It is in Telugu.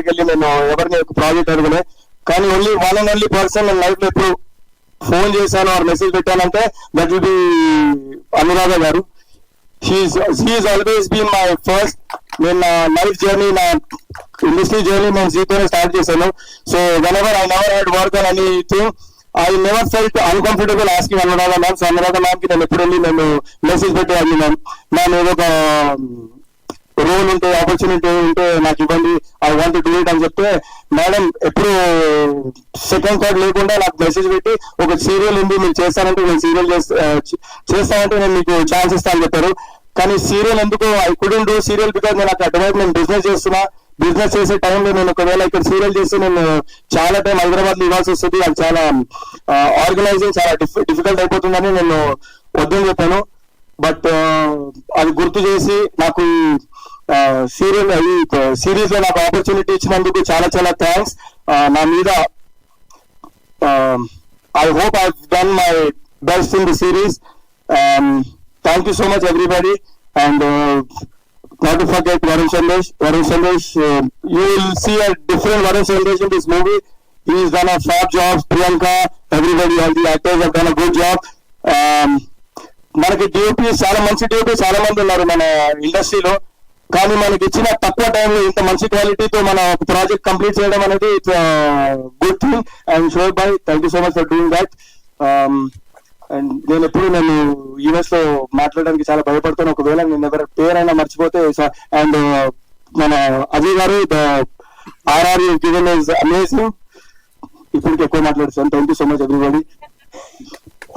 దగ్గరికి వెళ్ళి నేను ఎవరిని ఒక ప్రాజెక్ట్ అడగలే. కానీ only one and only person నేను లైఫ్ లో ఎప్పుడు ఫోన్ చేశాను ఆర్ మెసేజ్ పెట్టానంటే that will be Anuradha garu. She's always been my first. నేను నా లైఫ్ జర్నీ, నా ఇండస్ట్రీ జర్నీ నేను జీతోనే స్టార్ట్ చేశాను. So whenever I never had work on anything, I never felt uncomfortable asking Anuradha ma'am. So Anuradha ma'am కి నేను ఎప్పుడు వెళ్ళి నేను మెసేజ్ పెట్టేవాడిని, మ్యామ్ ఏదో ఒక రోల్ ఉంటే, ఆపర్చునిటీ ఉంటే నాకు ఇవ్వండి, I want to do it అని చెప్తే మేడం ఎప్పుడు సెకండ్ థాట్ లేకుండా నాకు మెసేజ్ పెట్టి ఒక సీరియల్ ఉంది మీరు చేస్తానంటే నేను సీరియల్ చేస్తానంటే నేను మీకు ఛాన్స్ ఇస్తాను చెప్పారు. కానీ సీరియల్ ఎందుకు I couldn't do serial because నేను అటువైపు నేను బిజినెస్ చేస్తున్నా. బిజినెస్ చేసే టైంలో నేను ఒకవేళ ఇక్కడ సీరియల్ చేస్తే నేను చాలా టైం హైదరాబాద్ లో ఇవ్వాల్సి వస్తుంది, అది చాలా ఆర్గనైజింగ్ చాలా డిఫికల్ట్ అయిపోతుందని నేను వద్దని చెప్పాను. బట్ అది గుర్తు చేసి నాకు సిరీస్ లో నాకు ఆపర్చునిటీ ఇచ్చినందుకు చాలా చాలా థ్యాంక్స్. నా మీద I hope I done my best in the series. Thank you so much everybody. And not to forget Varun Sandesh. You will see a different Varun Sandesh in this movie. He's done a fab job. Priyanka, everybody, all the actors have done a good job. మనకి డిఓపీస్ చాలా మంచి డిఓపీస్ చాలా మంది ఉన్నారు మన ఇండస్ట్రీలో. కానీ మనకి ఇచ్చిన తక్కువ టైంలో ఇంత మంచి క్వాలిటీతో మన ప్రాజెక్ట్ కంప్లీట్ చేయడం అనేది it's good thing. And Shoaib Bhai, thank you so much for doing that. And నేను యూఎస్ లో మాట్లాడడానికి చాలా భయపడతాను, ఒకవేళ నేను ఎవరి పేరైనా మర్చిపోతే. అండ్ మన అజయ్ గారు, the RR given is amazing. ఇప్పటికి ఎక్కువ మాట్లాడుతాను. Thank you so much everybody.